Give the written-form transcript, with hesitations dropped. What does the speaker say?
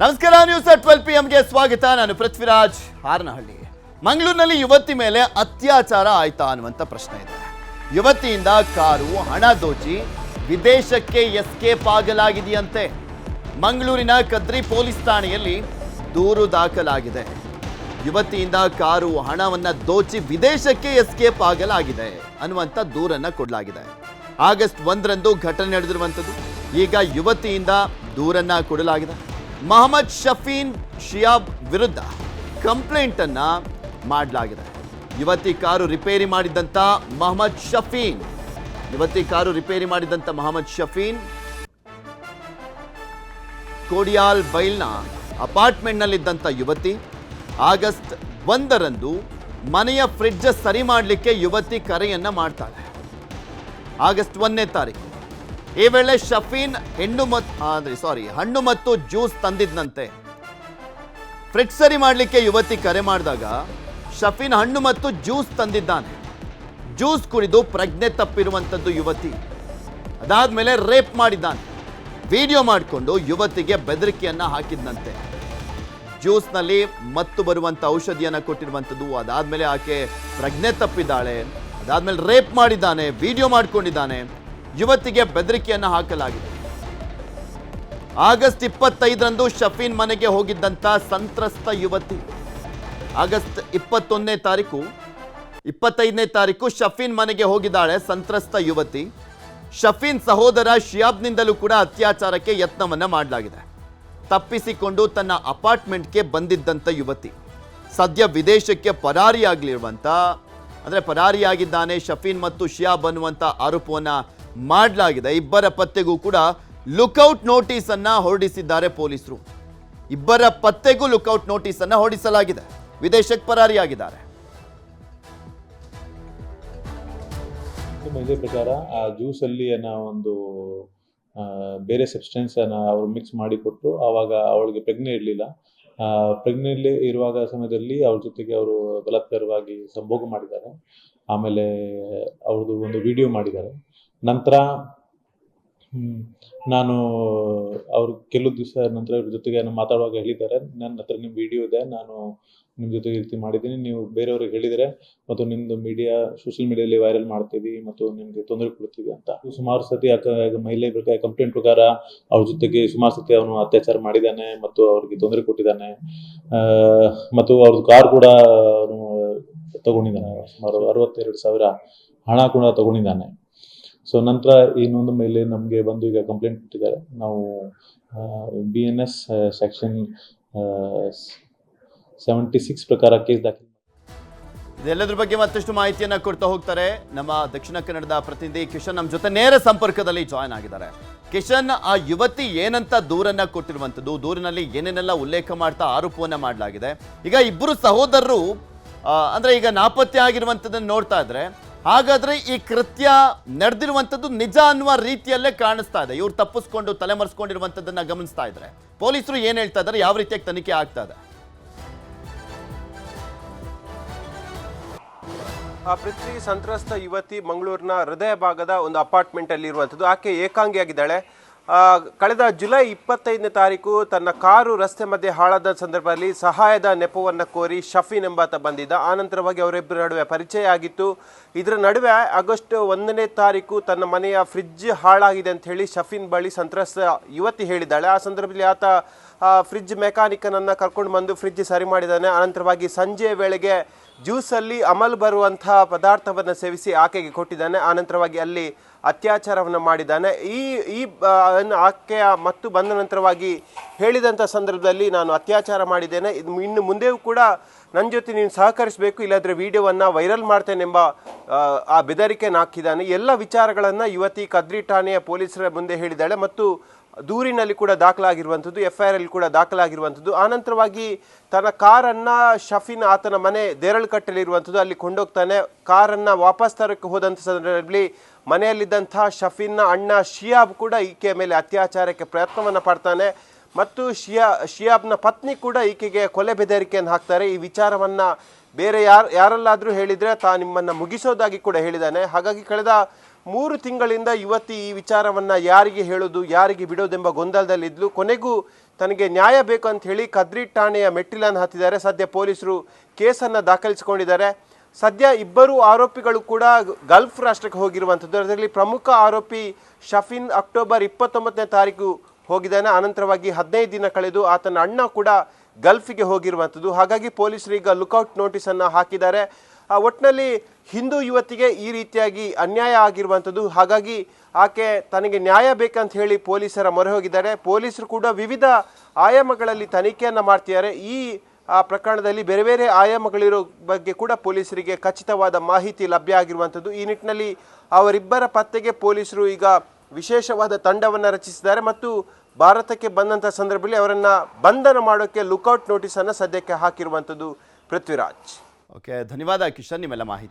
ನಮಸ್ಕಾರ, news 12 PM ಸ್ವಾಗತ. ನಾನು ಪೃಥ್ವಿರಾಜ್ ಹಾರನಹಳ್ಳಿ. ಮಂಗಳೂರಿನಲ್ಲಿ ಯುವತಿ ಮೇಲೆ ಅತ್ಯಾಚಾರ ಆಯ್ತಾ ಅನ್ನುವಂಥ ಪ್ರಶ್ನೆ ಇದೆ. ಯುವತಿಯಿಂದ ಕಾರು ಹಣ ದೋಚಿ ವಿದೇಶಕ್ಕೆ ಎಸ್ಕೇಪ್ ಆಗಲಾಗಿದೆಯಂತೆ. ಮಂಗಳೂರಿನ ಕದ್ರಿ ಪೊಲೀಸ್ ಠಾಣೆಯಲ್ಲಿ ದೂರು ದಾಖಲಾಗಿದೆ. ಯುವತಿಯಿಂದ ಕಾರು ಹಣವನ್ನು ದೋಚಿ ವಿದೇಶಕ್ಕೆ ಎಸ್ಕೇಪ್ ಆಗಲಾಗಿದೆ ಅನ್ನುವಂಥ ದೂರನ್ನ ಕೊಡಲಾಗಿದೆ. ಆಗಸ್ಟ್ 1ರಂದು ಘಟನೆ ನಡೆದಿರುವಂಥದ್ದು. ಈಗ ಯುವತಿಯಿಂದ ದೂರನ್ನ ಕೊಡಲಾಗಿದೆ. ಮೊಹಮ್ಮದ್ ಶಫೀನ್ ಶಿಯಾಬ್ ವಿರುದ್ಧ ಕಂಪ್ಲೇಂಟ್ ಅನ್ನ ಮಾಡಲಾಗಿದೆ. ಯುವತಿ ಕಾರು ರಿಪೇರಿ ಮಾಡಿದಂತ ಮೊಹಮ್ಮದ್ ಶಫೀನ್ ಕೋಡಿಯಾಲ್ ಬೈಲ್ನ ಅಪಾರ್ಟ್ಮೆಂಟ್ನಲ್ಲಿದ್ದಂಥ ಯುವತಿ. ಆಗಸ್ಟ್ 1ರಂದು ಮನೆಯ ಫ್ರಿಡ್ಜ್ ಸರಿ ಮಾಡಲಿಕ್ಕೆ ಯುವತಿ ಕರೆಯನ್ನ ಮಾಡ್ತಾಳೆ. ಆಗಸ್ಟ್ 1ನೇ ತಾರೀಕು ಈ ವೇಳೆ ಶಫೀನ್ ಹಣ್ಣು ಮತ್ತು ಜ್ಯೂಸ್ ತಂದಿದ್ದಂತೆ. ಫ್ರಿಡ್ಜ್ ಸರಿ ಮಾಡಲಿಕ್ಕೆ ಯುವತಿ ಕರೆ ಮಾಡಿದಾಗ ಶಫೀನ್ ಹಣ್ಣು ಮತ್ತು ಜ್ಯೂಸ್ ತಂದಿದ್ದಾನೆ. ಜ್ಯೂಸ್ ಕುಡಿದು ಪ್ರಜ್ಞೆ ತಪ್ಪಿರುವಂಥದ್ದು ಯುವತಿ. ಅದಾದ್ಮೇಲೆ ರೇಪ್ ಮಾಡಿದ್ದಾನೆ. ವಿಡಿಯೋ ಮಾಡಿಕೊಂಡು ಯುವತಿಗೆ ಬೆದರಿಕೆಯನ್ನ ಹಾಕಿದ್ದಂತೆ. ಜ್ಯೂಸ್ನಲ್ಲಿ ಮತ್ತು ಬರುವಂಥ ಔಷಧಿಯನ್ನು ಕೊಟ್ಟಿರುವಂಥದ್ದು. ಅದಾದ್ಮೇಲೆ ಆಕೆ ಪ್ರಜ್ಞೆ ತಪ್ಪಿದ್ದಾಳೆ. ಅದಾದ್ಮೇಲೆ ರೇಪ್ ಮಾಡಿದ್ದಾನೆ, ವಿಡಿಯೋ ಮಾಡ್ಕೊಂಡಿದ್ದಾನೆ. ಯುವತಿಗೆ ಬೆದರಿಕೆಯನ್ನು ಹಾಕಲಾಗಿದೆ. ಆಗಸ್ಟ್ 25ರಂದು ಶಫೀನ್ ಮನೆಗೆ ಹೋಗಿದ್ದಂಥ ಸಂತ್ರಸ್ತ ಯುವತಿ. ಆಗಸ್ಟ್ 25ನೇ ತಾರೀಕು ಶಫೀನ್ ಮನೆಗೆ ಹೋಗಿದ್ದಾಳೆ ಸಂತ್ರಸ್ತ ಯುವತಿ. ಶಫೀನ್ ಸಹೋದರ ಶಿಯಾಬ್ನಿಂದಲೂ ಕೂಡ ಅತ್ಯಾಚಾರಕ್ಕೆ ಯತ್ನವನ್ನ ಮಾಡಲಾಗಿದೆ. ತಪ್ಪಿಸಿಕೊಂಡು ತನ್ನ ಅಪಾರ್ಟ್ಮೆಂಟ್ಗೆ ಬಂದಿದ್ದಂಥ ಯುವತಿ ಸದ್ಯ ವಿದೇಶಕ್ಕೆ ಪರಾರಿಯಾಗಿದ್ದಾನೆ ಶಫೀನ್ ಮತ್ತು ಶಿಯಾಬ್ ಅನ್ನುವಂಥ ಆರೋಪವನ್ನ ಮಾಡಲಾಗಿದೆ. ಇಬ್ಬರ ಪತ್ತೆಗೂ ಕೂಡ ಲುಕ್ಔಟ್ ನೋಟಿಸ್ ಅನ್ನ ಹೊರಡಿಸಿದ್ದಾರೆ ಪೊಲೀಸರು. ಇಬ್ಬರ ಪತ್ತೆಗೂ ಲುಕ್ಔಟ್ ನೋಟಿಸ್ ಅನ್ನ ಹೊರಡಿಸಲಾಗಿದೆ. ವಿದೇಶಕ್ಕೆ ಪರಾರಿಯಾಗಿದ್ದಾರೆ. ಇದೇ ಪ್ರಕಾರ ಆ ಜ್ಯೂಸ್ ಅಲ್ಲಿ ಒಂದು ಬೇರೆ ಸಬ್ಸ್ಟೆನ್ಸ್ ಅನ್ನ ಅವರು ಮಿಕ್ಸ್ ಮಾಡಿ ಕೊಟ್ಟರು. ಆವಾಗ ಅವಳಿಗೆ ಪ್ರಜ್ಞೆ ಇರಲಿಲ್ಲ. ಪ್ರಜ್ಞೆಯಲ್ಲಿ ಇರುವಾಗ ಸಮಯದಲ್ಲಿ ಅವ್ರ ಜೊತೆಗೆ ಅವರು ಬಲಾತ್ಕಾರವಾಗಿ ಸಂಭೋಗ ಮಾಡಿದ್ದಾರೆ. ಆಮೇಲೆ ಅವ್ರದ್ದು ಒಂದು ವಿಡಿಯೋ ಮಾಡಿದ್ದಾರೆ. ನಂತರ ನಾನು ಅವರು ಕೆಲವು ದಿವಸ ನಂತರ ಇವ್ರ ಜೊತೆಗೆ ಮಾತಾಡುವಾಗ ಹೇಳಿದ್ದಾರೆ, ನನ್ನ ಹತ್ರ ನಿಮ್ಮ ವಿಡಿಯೋ ಇದೆ, ನಾನು ನಿಮ್ಮ ಜೊತೆಗೆ ರೀತಿ ಮಾಡಿದ್ದೀನಿ, ನೀವು ಬೇರೆಯವ್ರಿಗೆ ಹೇಳಿದರೆ ಮತ್ತು ನಿಮ್ಮದು ಸೋಷಿಯಲ್ ಮೀಡಿಯಾದಲ್ಲಿ ವೈರಲ್ ಮಾಡ್ತೀವಿ ಮತ್ತು ನಿಮಗೆ ತೊಂದರೆ ಕೊಡ್ತೀವಿ ಅಂತ. ಸುಮಾರು ಸತಿ ಮಹಿಳೆ ಕಂಪ್ಲೇಂಟ್ ಪ್ರಕಾರ ಅವ್ರ ಜೊತೆಗೆ ಸುಮಾರು ಸತಿ ಅವನು ಅತ್ಯಾಚಾರ ಮಾಡಿದ್ದಾನೆ ಮತ್ತು ಅವ್ರಿಗೆ ತೊಂದರೆ ಕೊಟ್ಟಿದ್ದಾನೆ. ಮತ್ತು ಅವ್ರದ್ದು ಕಾರ್ ಕೂಡ ಅವನು ತಗೊಂಡಿದ್ದಾನೆ. ಸುಮಾರು 62,000 ಹಣ ಕೂಡ ತಗೊಂಡಿದ್ದಾನೆ. ಸೊ ನಂತರ ಇನ್ನೊಂದು ಮೇಲೆ ನಮಗೆ ಬಂದು ಈಗ ಕಂಪ್ಲೇಂಟ್ ಕೊಟ್ಟಿದ್ದಾರೆ. ನಾವು BNS ಸೆಕ್ಷನ್ 76 ಪ್ರಕಾರ ಕೇಸ್ ದಾಖಲೆ. ಇದೆಲ್ಲದ್ರ ಬಗ್ಗೆ ಮತ್ತಷ್ಟು ಮಾಹಿತಿಯನ್ನ ಕೊಡ್ತಾ ಹೋಗ್ತಾರೆ ನಮ್ಮ ದಕ್ಷಿಣ ಕನ್ನಡದ ಪ್ರತಿನಿಧಿ ಕಿಶನ್. ನಮ್ಮ ಜೊತೆ ನೇರ ಸಂಪರ್ಕದಲ್ಲಿ ಜಾಯ್ನ್ ಆಗಿದ್ದಾರೆ. ಕಿಶನ್, ಆ ಯುವತಿ ಏನಂತ ದೂರನ್ನ ಕೊಟ್ಟಿರುವಂಥದ್ದು, ದೂರಿನಲ್ಲಿ ಏನೇನೆಲ್ಲ ಉಲ್ಲೇಖ ಮಾಡ್ತಾ ಆರೋಪವನ್ನ ಮಾಡಲಾಗಿದೆ. ಈಗ ಇಬ್ಬರು ಸಹೋದರರು ಈಗ ನಾಪತ್ತೆ ಆಗಿರುವಂಥದ್ದನ್ನು ನೋಡ್ತಾ ಇದ್ರೆ, ಹಾಗಾದ್ರೆ ಈ ಕೃತ್ಯ ನಡೆದಿರುವಂಥದ್ದು ನಿಜ ಅನ್ನುವ ರೀತಿಯಲ್ಲೇ ಕಾಣಿಸ್ತಾ ಇದೆ. ಇವ್ರು ತಪ್ಪಿಸ್ಕೊಂಡು ತಲೆಮರೆಸ್ಕೊಂಡಿರುವಂಥದ್ದನ್ನ ಗಮನಿಸ್ತಾ ಇದ್ರೆ ಪೊಲೀಸರು ಏನ್ ಹೇಳ್ತಾ ಇದ್ದಾರೆ, ಯಾವ ರೀತಿಯಾಗಿ ತನಿಖೆ ಆಗ್ತಾ ಇದೆ? ಪೃಥ್ವಿ, ಸಂತ್ರಸ್ತ ಯುವತಿ ಮಂಗಳೂರಿನ ಹೃದಯ ಭಾಗದ ಒಂದು ಅಪಾರ್ಟ್ಮೆಂಟ್ ಅಲ್ಲಿ ಇರುವಂಥದ್ದು. ಆಕೆ ಏಕಾಂಗಿಯಾಗಿದ್ದಾಳೆ. ಕಳೆದ ಜುಲೈ 25ನೇ ತಾರೀಕು ತನ್ನ ಕಾರು ರಸ್ತೆ ಮಧ್ಯೆ ಹಾಳಾದ ಸಂದರ್ಭದಲ್ಲಿ ಸಹಾಯದ ನೆಪವನ್ನು ಕೋರಿ ಶಫೀನ್ ಎಂಬಾತ ಬಂದಿದ್ದ. ಆನಂತರವಾಗಿ ಅವರಿಬ್ಬರ ನಡುವೆ ಪರಿಚಯ ಆಗಿತ್ತು. ಇದರ ನಡುವೆ ಆಗಸ್ಟ್ 1ನೇ ತಾರೀಕು ತನ್ನ ಮನೆಯ ಫ್ರಿಡ್ಜ್ ಹಾಳಾಗಿದೆ ಅಂತ ಹೇಳಿ ಶಫೀನ್ ಬಳಿ ಸಂತ್ರಸ್ತ ಯುವತಿ ಹೇಳಿದ್ದಾಳೆ. ಆ ಸಂದರ್ಭದಲ್ಲಿ ಆತ ಫ್ರಿಡ್ಜ್ ಮೆಕ್ಯಾನಿಕನನ್ನು ಕರ್ಕೊಂಡು ಬಂದು ಫ್ರಿಡ್ಜ್ ಸರಿ ಮಾಡಿದ್ದಾನೆ. ಅನಂತರವಾಗಿ ಸಂಜೆಯ ವೇಳೆಗೆ ಜ್ಯೂಸಲ್ಲಿ ಅಮಲ್ ಬರುವಂತಹ ಪದಾರ್ಥವನ್ನು ಸೇವಿಸಿ ಆಕೆಗೆ ಕೊಟ್ಟಿದ್ದಾನೆ. ಆನಂತರವಾಗಿ ಅಲ್ಲಿ ಅತ್ಯಾಚಾರವನ್ನು ಮಾಡಿದ್ದಾನೆ. ಆಕೆಯ ಮತ್ತು ಬಂದ ನಂತರವಾಗಿ ಹೇಳಿದಂಥ ಸಂದರ್ಭದಲ್ಲಿ ನಾನು ಅತ್ಯಾಚಾರ ಮಾಡಿದ್ದೇನೆ, ಇನ್ನು ಮುಂದೆಯೂ ಕೂಡ ನನ್ನ ಜೊತೆ ನೀನು ಸಹಕರಿಸಬೇಕು, ಇಲ್ಲಾಂದರೆ ವಿಡಿಯೋವನ್ನು ವೈರಲ್ ಮಾಡ್ತೇನೆಂಬ ಆ ಬೆದರಿಕೆಯನ್ನು ಹಾಕಿದ್ದಾನೆ. ಎಲ್ಲ ವಿಚಾರಗಳನ್ನು ಯುವತಿ ಕದ್ರಿ ಠಾಣೆಯ ಪೊಲೀಸರ ಮುಂದೆ ಹೇಳಿದ್ದಾಳೆ ಮತ್ತು ದೂರಿನಲ್ಲಿ ಕೂಡ ದಾಖಲಾಗಿರುವಂಥದ್ದು, FIR ಅಲ್ಲಿ ಕೂಡ ದಾಖಲಾಗಿರುವಂಥದ್ದು. ಆನಂತರವಾಗಿ ತನ್ನ ಕಾರನ್ನು ಶಫೀನ್ ಆತನ ಮನೆ ದೇರಳಕಟ್ಟೆಲಿರುವಂಥದ್ದು ಅಲ್ಲಿ ಕೊಂಡೋಗ್ತಾನೆ. ಕಾರನ್ನು ವಾಪಸ್ ತರಕ್ಕೆ ಹೋದಂಥ ಸಂದರ್ಭದಲ್ಲಿ ಮನೆಯಲ್ಲಿದ್ದಂಥ ಶಫೀನ್ನ ಅಣ್ಣ ಶಿಯಾಬ್ ಕೂಡ ಈಕೆಯ ಮೇಲೆ ಅತ್ಯಾಚಾರಕ್ಕೆ ಪ್ರಯತ್ನವನ್ನು ಪಡ್ತಾನೆ ಮತ್ತು ಶಿಯಾಬ್ನ ಪತ್ನಿ ಕೂಡ ಈಕೆಗೆ ಕೊಲೆ ಬೆದರಿಕೆಯನ್ನು ಹಾಕ್ತಾರೆ. ಈ ವಿಚಾರವನ್ನು ಬೇರೆ ಯಾರಲ್ಲಾದರೂ ಹೇಳಿದರೆ ನಿಮ್ಮನ್ನು ಮುಗಿಸೋದಾಗಿ ಕೂಡ ಹೇಳಿದ್ದಾನೆ. ಹಾಗಾಗಿ ಕಳೆದ 3 ತಿಂಗಳಿಂದ ಯುವತಿ ಈ ವಿಚಾರವನ್ನು ಯಾರಿಗೆ ಹೇಳೋದು ಯಾರಿಗೆ ಬಿಡೋದೆಂಬ ಗೊಂದಲದಲ್ಲಿದ್ಲು. ಕೊನೆಗೂ ತನಗೆ ನ್ಯಾಯ ಬೇಕು ಅಂತ ಹೇಳಿ ಕದ್ರಿ ಠಾಣೆಯ ಮೆಟ್ಟಿಲನ್ನು ಹತ್ತಿದ್ದಾರೆ. ಸದ್ಯ ಪೊಲೀಸರು ಕೇಸನ್ನು ದಾಖಲಿಸಿಕೊಂಡಿದ್ದಾರೆ. ಸದ್ಯ ಇಬ್ಬರು ಆರೋಪಿಗಳು ಕೂಡ ಗಲ್ಫ್ ರಾಷ್ಟ್ರಕ್ಕೆ ಹೋಗಿರುವಂಥದ್ದು. ಅದರಲ್ಲಿ ಪ್ರಮುಖ ಆರೋಪಿ ಶಫೀನ್ ಅಕ್ಟೋಬರ್ 29ನೇ ತಾರೀಕು ಹೋಗಿದ್ದಾನೆ. ಅನಂತರವಾಗಿ 15 ದಿನ ಕಳೆದು ಆತನ ಅಣ್ಣ ಕೂಡ ಗಲ್ಫಿಗೆ ಹೋಗಿರುವಂಥದ್ದು. ಹಾಗಾಗಿ ಪೊಲೀಸರು ಈಗ ಲುಕೌಟ್ ನೋಟಿಸನ್ನು ಹಾಕಿದ್ದಾರೆ. ಒಟ್ಟಿನಲ್ಲಿ ಹಿಂದೂ ಯುವತಿಗೆ ಈ ರೀತಿಯಾಗಿ ಅನ್ಯಾಯ ಆಗಿರುವಂಥದ್ದು. ಹಾಗಾಗಿ ಆಕೆ ತನಗೆ ನ್ಯಾಯ ಬೇಕಂತ ಹೇಳಿ ಪೊಲೀಸರ ಮೊರೆ ಹೋಗಿದ್ದಾರೆ. ಪೊಲೀಸರು ಕೂಡ ವಿವಿಧ ಆಯಾಮಗಳಲ್ಲಿ ತನಿಖೆಯನ್ನು ಮಾಡ್ತಿದ್ದಾರೆ. ಈ ಪ್ರಕರಣದಲ್ಲಿ ಬೇರೆ ಬೇರೆ ಆಯಾಮಗಳಿರೋ ಬಗ್ಗೆ ಕೂಡ ಪೊಲೀಸರಿಗೆ ಖಚಿತವಾದ ಮಾಹಿತಿ ಲಭ್ಯ ಆಗಿರುವಂಥದ್ದು. ಈ ನಿಟ್ಟಿನಲ್ಲಿ ಅವರಿಬ್ಬರ ಪತ್ತೆಗೆ ಪೊಲೀಸರು ಈಗ ವಿಶೇಷವಾದ ತಂಡವನ್ನು ರಚಿಸಿದ್ದಾರೆ ಮತ್ತು ಭಾರತಕ್ಕೆ ಬಂದಂಥ ಸಂದರ್ಭದಲ್ಲಿ ಅವರನ್ನು ಬಂಧನ ಮಾಡೋಕ್ಕೆ ಲುಕೌಟ್ ನೋಟಿಸನ್ನು ಸದ್ಯಕ್ಕೆ ಹಾಕಿರುವಂಥದ್ದು. ಪೃಥ್ವಿರಾಜ್. ಓಕೆ, ಧನ್ಯವಾದ ಕಿಶನ್ ನಿಮ್ಮೆಲ್ಲ ಮಾಹಿತಿ.